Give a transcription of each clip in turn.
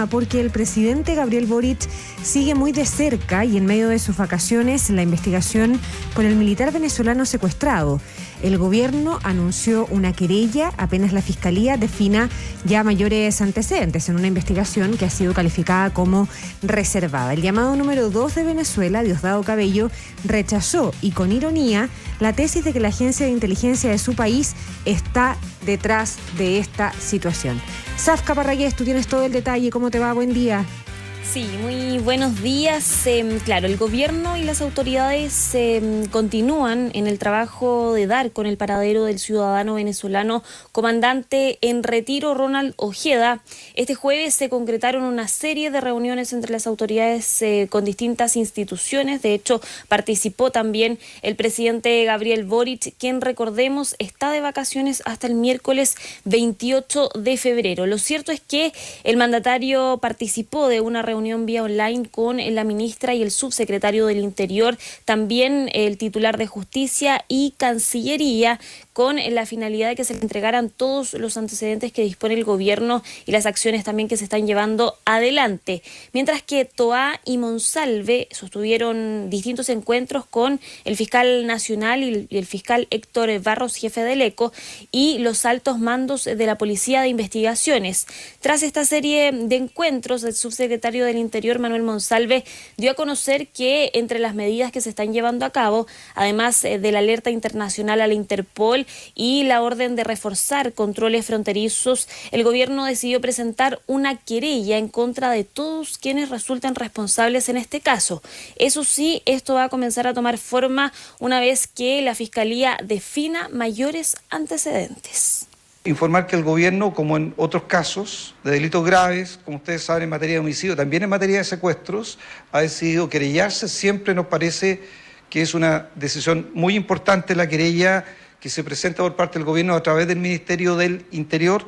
tema porque el presidente Gabriel Boric sigue muy de cerca y en medio de sus vacaciones la investigación por el militar venezolano secuestrado. El gobierno anunció una querella apenas la Fiscalía defina ya mayores antecedentes en una investigación que ha sido calificada como reservada. El llamado número 2 de Venezuela, Diosdado Cabello, rechazó y con ironía la tesis de que la agencia de inteligencia de su país está detrás de esta situación. Safka Parragués, tú tienes todo el detalle. ¿Cómo te va? Buen día. Sí, muy buenos días. Claro, el gobierno y las autoridades continúan en el trabajo de dar con el paradero del ciudadano venezolano comandante en retiro Ronald Ojeda. Este jueves se concretaron una serie de reuniones entre las autoridades con distintas instituciones. De hecho, participó también el presidente Gabriel Boric, quien, recordemos, está de vacaciones hasta el miércoles 28 de febrero. Lo cierto es que el mandatario participó de una reunión vía online con la ministra y el subsecretario del Interior, también el titular de Justicia y Cancillería, con la finalidad de que se le entregaran todos los antecedentes que dispone el gobierno y las acciones también que se están llevando adelante. Mientras que Toá y Monsalve sostuvieron distintos encuentros con el fiscal nacional y el fiscal Héctor Barros, jefe del ECO, y los altos mandos de la Policía de Investigaciones. Tras esta serie de encuentros, el subsecretario del Interior, Manuel Monsalve, dio a conocer que entre las medidas que se están llevando a cabo, además de la alerta internacional a la Interpol y la orden de reforzar controles fronterizos, el gobierno decidió presentar una querella en contra de todos quienes resulten responsables en este caso. Eso sí, esto va a comenzar a tomar forma una vez que la Fiscalía defina mayores antecedentes. Informar que el gobierno, como en otros casos de delitos graves, como ustedes saben, en materia de homicidio, también en materia de secuestros, ha decidido querellarse. Siempre nos parece que es una decisión muy importante la querella que se presenta por parte del gobierno a través del Ministerio del Interior.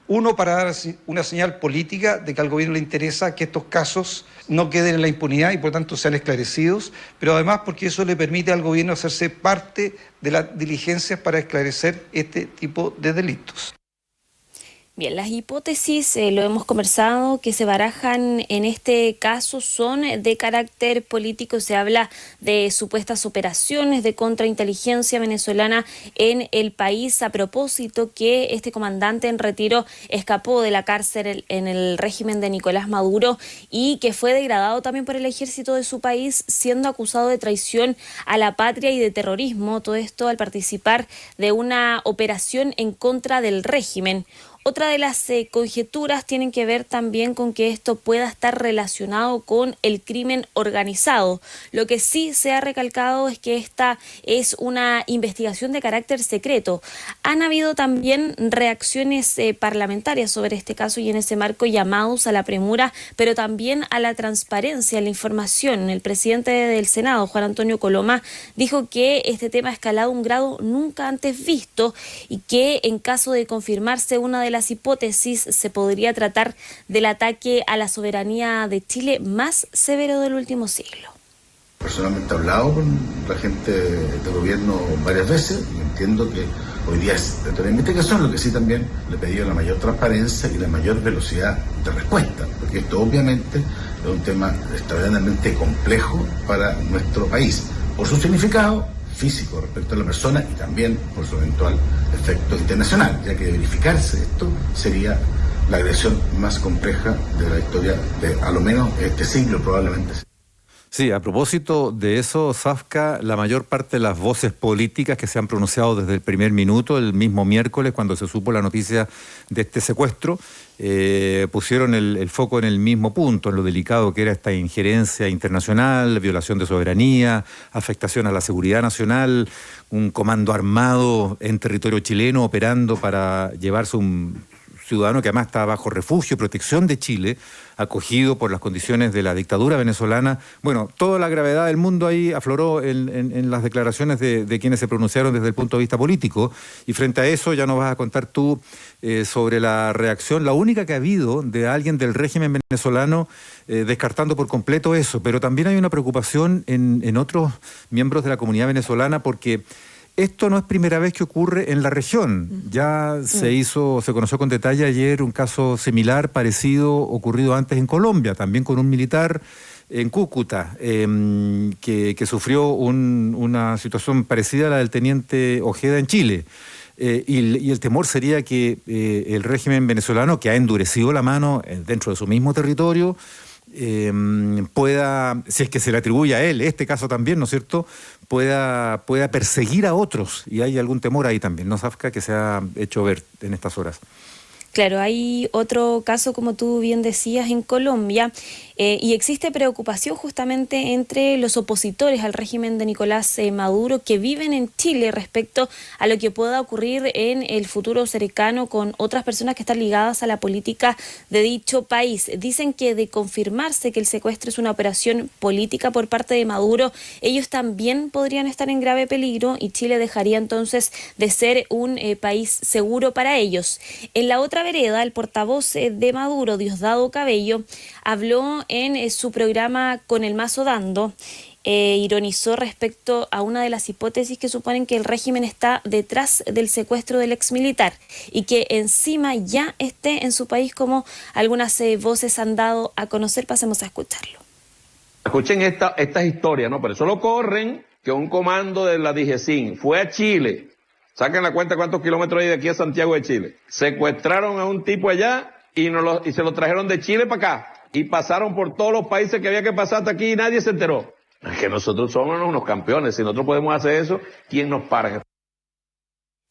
Uno, para dar una señal política de que al gobierno le interesa que estos casos no queden en la impunidad y por tanto sean esclarecidos, pero además porque eso le permite al gobierno hacerse parte de las diligencias para esclarecer este tipo de delitos. Bien, las hipótesis, lo hemos conversado, que se barajan en este caso son de carácter político. Se habla de supuestas operaciones de contrainteligencia venezolana en el país, a propósito que este comandante en retiro escapó de la cárcel en el régimen de Nicolás Maduro y que fue degradado también por el ejército de su país, siendo acusado de traición a la patria y de terrorismo. Todo esto al participar de una operación en contra del régimen. Otra de las conjeturas tienen que ver también con que esto pueda estar relacionado con el crimen organizado. Lo que sí se ha recalcado es que esta es una investigación de carácter secreto. Han habido también reacciones parlamentarias sobre este caso y en ese marco llamados a la premura, pero también a la transparencia en la información. El presidente del Senado, Juan Antonio Coloma, dijo que este tema ha escalado a un grado nunca antes visto y que en caso de confirmarse una de las hipótesis se podría tratar del ataque a la soberanía de Chile más severo del último siglo. Personalmente he hablado con la gente del gobierno varias veces y entiendo que hoy día es dentro de la investigación, lo que sí también le he pedido la mayor transparencia y la mayor velocidad de respuesta, porque esto obviamente es un tema extraordinariamente complejo para nuestro país, por su significado físico respecto a la persona y también por su eventual efecto internacional, ya que de verificarse esto sería la agresión más compleja de la historia de a lo menos este siglo probablemente. Sí, a propósito de eso, Safka, la mayor parte de las voces políticas que se han pronunciado desde el primer minuto, el mismo miércoles, cuando se supo la noticia de este secuestro, pusieron el foco en el mismo punto, en lo delicado que era esta injerencia internacional, violación de soberanía, afectación a la seguridad nacional, un comando armado en territorio chileno operando para llevarse un ciudadano que además está bajo refugio y protección de Chile, acogido por las condiciones de la dictadura venezolana. Bueno, toda la gravedad del mundo ahí afloró en las declaraciones de quienes se pronunciaron desde el punto de vista político, y frente a eso ya nos vas a contar tú sobre la reacción, la única que ha habido de alguien del régimen venezolano descartando por completo eso, pero también hay una preocupación en otros miembros de la comunidad venezolana porque Esto no es primera vez que ocurre en la región. Ya se conoció con detalle ayer un caso similar, parecido, ocurrido antes en Colombia, también con un militar en Cúcuta, que sufrió una situación parecida a la del teniente Ojeda en Chile. Y el temor sería que el régimen venezolano, que ha endurecido la mano dentro de su mismo territorio, pueda, si es que se le atribuye a él, este caso también, ¿no es cierto?, pueda perseguir a otros. Y hay algún temor ahí también, ¿no, Zafka?, que se ha hecho ver en estas horas. Claro, hay otro caso, como tú bien decías, en Colombia, y existe preocupación justamente entre los opositores al régimen de Nicolás Maduro que viven en Chile respecto a lo que pueda ocurrir en el futuro cercano con otras personas que están ligadas a la política de dicho país. Dicen que de confirmarse que el secuestro es una operación política por parte de Maduro, ellos también podrían estar en grave peligro y Chile dejaría entonces de ser un país seguro para ellos. En la otra vereda, el portavoz de Maduro, Diosdado Cabello, habló en su programa Con el Mazo Dando, ironizó respecto a una de las hipótesis que suponen que el régimen está detrás del secuestro del exmilitar y que encima ya esté en su país, como algunas voces han dado a conocer. Pasemos a escucharlo. Escuchen estas historias, ¿no? Pero eso lo corren, que un comando de la DGCIN fue a Chile. Saquen la cuenta cuántos kilómetros hay de aquí a Santiago de Chile. Secuestraron a un tipo allá y se lo trajeron de Chile para acá. Y pasaron por todos los países que había que pasar hasta aquí y nadie se enteró. Es que nosotros somos unos campeones. Si nosotros podemos hacer eso, ¿quién nos para?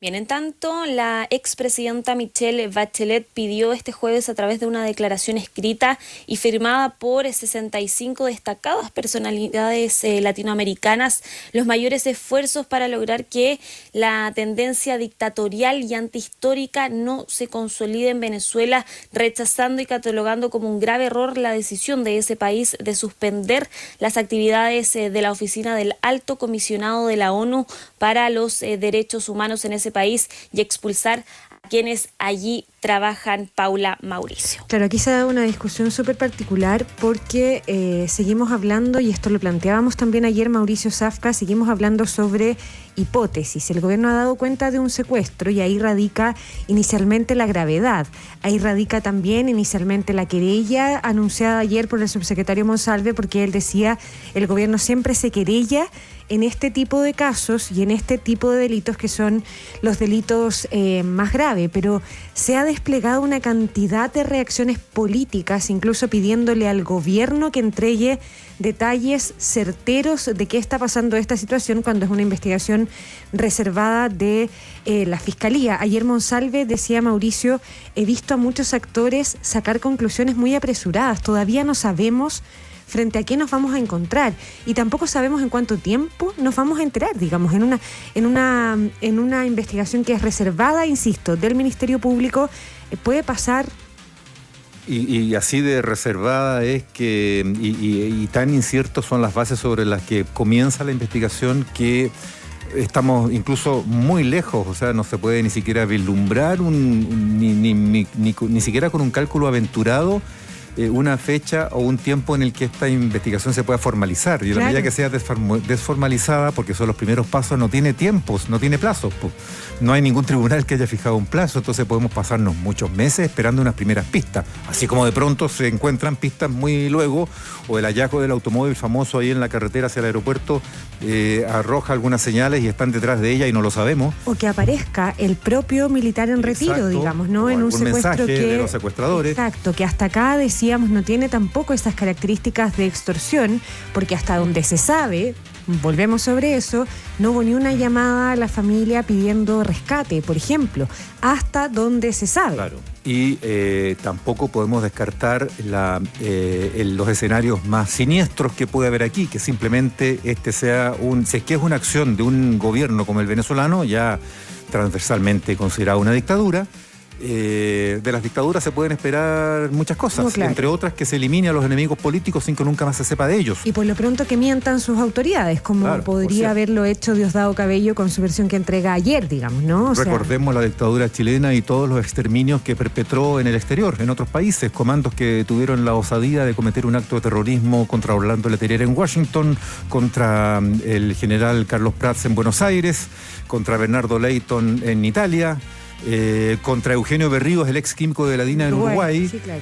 Bien, en tanto, la expresidenta Michelle Bachelet pidió este jueves, a través de una declaración escrita y firmada por 65 destacadas personalidades latinoamericanas, los mayores esfuerzos para lograr que la tendencia dictatorial y antihistórica no se consolide en Venezuela, rechazando y catalogando como un grave error la decisión de ese país de suspender las actividades de la oficina del Alto Comisionado de la ONU para los Derechos Humanos en ese país y expulsar a quienes allí trabajan. Paula, Mauricio. Claro, aquí se da una discusión súper particular porque seguimos hablando, y esto lo planteábamos también ayer, Mauricio Zafka, seguimos hablando sobre hipótesis. El gobierno ha dado cuenta de un secuestro y ahí radica inicialmente la gravedad. Ahí radica también inicialmente la querella anunciada ayer por el subsecretario Monsalve, porque él decía, el gobierno siempre se querella en este tipo de casos y en este tipo de delitos que son los delitos más graves, pero se ha desplegado una cantidad de reacciones políticas, incluso pidiéndole al gobierno que entregue detalles certeros de qué está pasando esta situación cuando es una investigación reservada de la Fiscalía. Ayer Monsalve decía, Mauricio, he visto a muchos actores sacar conclusiones muy apresuradas, todavía no sabemos frente a qué nos vamos a encontrar y tampoco sabemos en cuánto tiempo nos vamos a enterar, digamos, en una investigación que es reservada, insisto, del Ministerio Público, puede pasar. Y así de reservada es que, y tan inciertos son las bases sobre las que comienza la investigación, que estamos incluso muy lejos, o sea, no se puede ni siquiera vislumbrar ni siquiera con un cálculo aventurado una fecha o un tiempo en el que esta investigación se pueda formalizar. Y a la medida que sea desformalizada, porque son los primeros pasos, no tiene tiempos, no tiene plazos. No hay ningún tribunal que haya fijado un plazo, entonces podemos pasarnos muchos meses esperando unas primeras pistas. Así como de pronto se encuentran pistas muy luego, o el hallazgo del automóvil famoso ahí en la carretera hacia el aeropuerto arroja algunas señales y están detrás de ella y no lo sabemos. O que aparezca el propio militar en retiro, exacto, digamos, ¿no? En un secuestro de los secuestradores. Exacto, que hasta acá decíamos no tiene tampoco esas características de extorsión, porque hasta donde se sabe, volvemos sobre eso, no hubo ni una llamada a la familia pidiendo rescate, por ejemplo, hasta donde se sabe. Claro. Y tampoco podemos descartar los escenarios más siniestros que puede haber aquí, que simplemente sea si es que es una acción de un gobierno como el venezolano, ya transversalmente considerado una dictadura, de las dictaduras se pueden esperar muchas cosas, No, claro. entre otras que se elimine a los enemigos políticos sin que nunca más se sepa de ellos. Y por lo pronto que mientan sus autoridades, como Claro, por podría cierto. haberlo hecho Diosdado Cabello con su versión que entrega ayer, digamos, ¿no? O sea, Recordemos la dictadura chilena y todos los exterminios que perpetró en el exterior, en otros países, comandos que tuvieron la osadía de cometer un acto de terrorismo contra Orlando Letelier en Washington, contra el general Carlos Prats en Buenos Aires, contra Bernardo Leighton en Italia, contra Eugenio Berríos, el ex químico de la DINA en Uruguay. Sí, claro.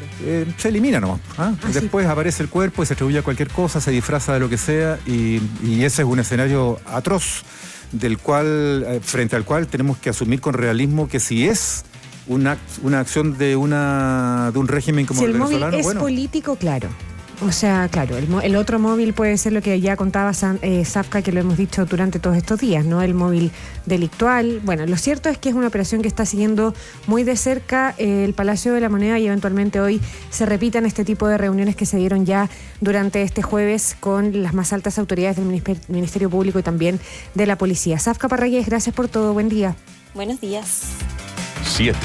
Se elimina nomás. Ah, Después sí. aparece el cuerpo y se atribuye a cualquier cosa, se disfraza de lo que sea y ese es un escenario atroz del cual, frente al cual tenemos que asumir con realismo que si es una acción de un régimen como Si el el móvil venezolano, es bueno, político, claro. O sea, claro, el otro móvil puede ser lo que ya contaba Zafka, que lo hemos dicho durante todos estos días, ¿no? El móvil delictual. Bueno, lo cierto es que es una operación que está siguiendo muy de cerca el Palacio de la Moneda y eventualmente hoy se repitan este tipo de reuniones que se dieron ya durante este jueves con las más altas autoridades del Ministerio Público y también de la Policía. Zafka Parragués, gracias por todo. Buen día. Buenos días. 7.